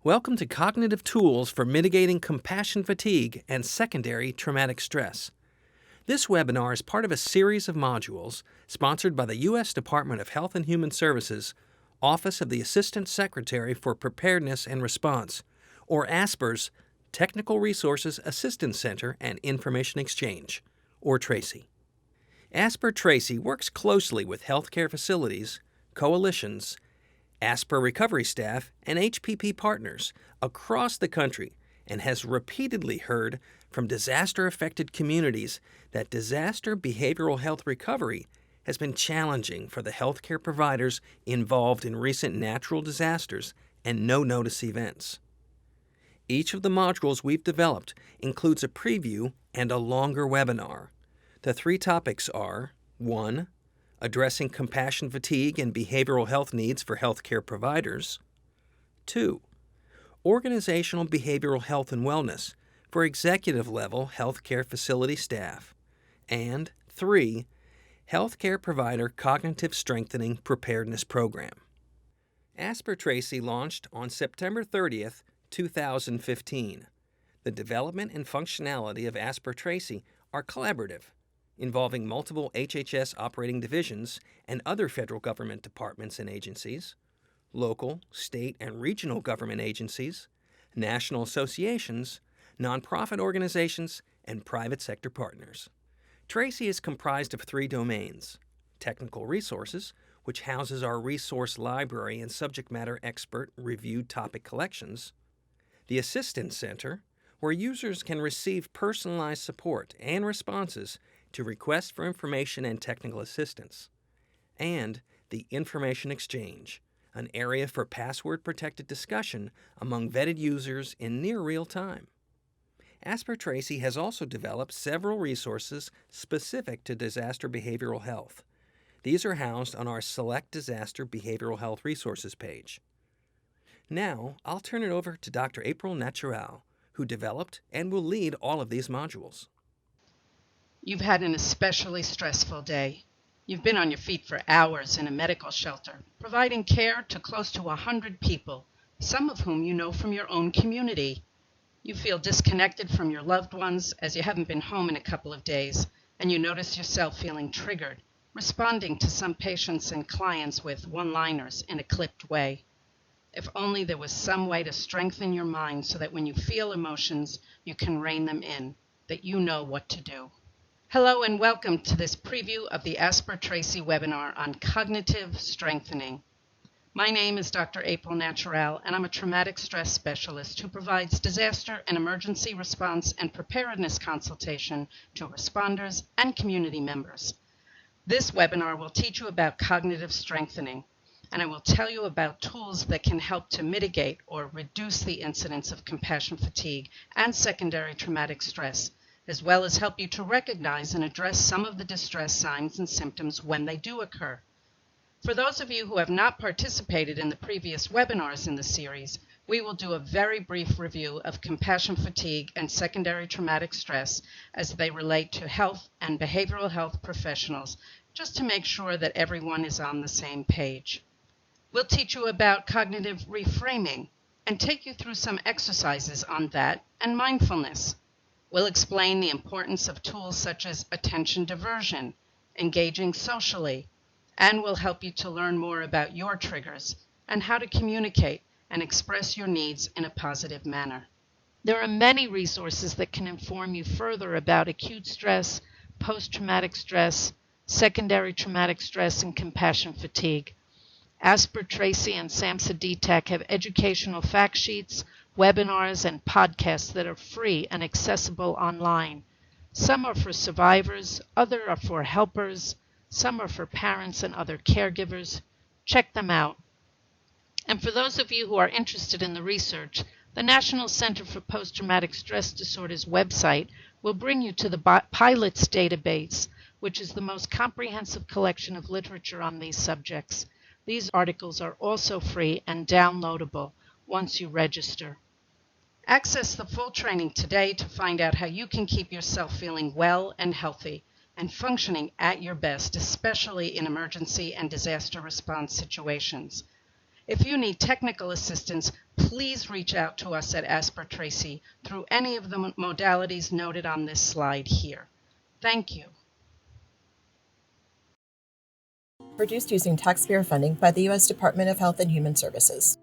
Welcome to Cognitive Tools for Mitigating Compassion Fatigue and Secondary Traumatic Stress. This webinar is part of a series of modules sponsored by the U.S. Department of Health and Human Services, Office of the Assistant Secretary for Preparedness and Response, or ASPR's Technical Resources Assistance Center and Information Exchange, or TRACIE. Asper Tracy works closely with healthcare facilities, coalitions, Asper recovery staff, and HPP partners across the country and has repeatedly heard from disaster-affected communities that disaster behavioral health recovery has been challenging for the healthcare providers involved in recent natural disasters and no-notice events. Each of the modules we've developed includes a preview and a longer webinar. The three topics are 1. Addressing compassion fatigue and behavioral health needs for healthcare providers. 2. Organizational behavioral health and wellness for executive-level healthcare facility staff. And 3. Healthcare provider cognitive strengthening preparedness program. Asper Tracy launched on September 30th, 2015. The development and functionality of Asper Tracy are collaborative, involving multiple HHS operating divisions and other federal government departments and agencies, local, state, and regional government agencies, national associations, nonprofit organizations, and private sector partners. Tracy is comprised of 3 domains: technical resources, which houses our resource library and subject matter expert reviewed topic collections; the Assistance Center, where users can receive personalized support and responses to requests for information and technical assistance; and the Information Exchange, an area for password-protected discussion among vetted users in near real time. Asper Tracy has also developed several resources specific to disaster behavioral health. These are housed on our Select Disaster Behavioral Health Resources page. Now, I'll turn it over to Dr. April Naturale, who developed and will lead all of these modules. You've had an especially stressful day. You've been on your feet for hours in a medical shelter, providing care to close to 100 people, some of whom you know from your own community. You feel disconnected from your loved ones as you haven't been home in a couple of days, and you notice yourself feeling triggered, responding to some patients and clients with one-liners in a clipped way. If only there was some way to strengthen your mind so that when you feel emotions, you can rein them in, that you know what to do. Hello and welcome to this preview of the Asper Tracy webinar on cognitive strengthening. My name is Dr. April Naturale, and I'm a traumatic stress specialist who provides disaster and emergency response and preparedness consultation to responders and community members. This webinar will teach you about cognitive strengthening, and I will tell you about tools that can help to mitigate or reduce the incidence of compassion fatigue and secondary traumatic stress, as well as help you to recognize and address some of the distress signs and symptoms when they do occur. For those of you who have not participated in the previous webinars in the series, we will do a very brief review of compassion fatigue and secondary traumatic stress as they relate to health and behavioral health professionals, just to make sure that everyone is on the same page. We'll teach you about cognitive reframing and take you through some exercises on that and mindfulness. We'll explain the importance of tools such as attention diversion, engaging socially, and we'll help you to learn more about your triggers and how to communicate and express your needs in a positive manner. There are many resources that can inform you further about acute stress, post-traumatic stress, secondary traumatic stress, and compassion fatigue. Asper Tracy and SAMHSA DTAC have educational fact sheets, webinars, and podcasts that are free and accessible online. Some are for survivors, others are for helpers, some are for parents and other caregivers. Check them out. And for those of you who are interested in the research, the National Center for Post-Traumatic Stress Disorders website will bring you to the PILOTS database, which is the most comprehensive collection of literature on these subjects. These articles are also free and downloadable once you register. Access the full training today to find out how you can keep yourself feeling well and healthy and functioning at your best, especially in emergency and disaster response situations. If you need technical assistance, please reach out to us at Asper Tracy through any of the modalities noted on this slide here. Thank you. Produced using taxpayer funding by the U.S. Department of Health and Human Services.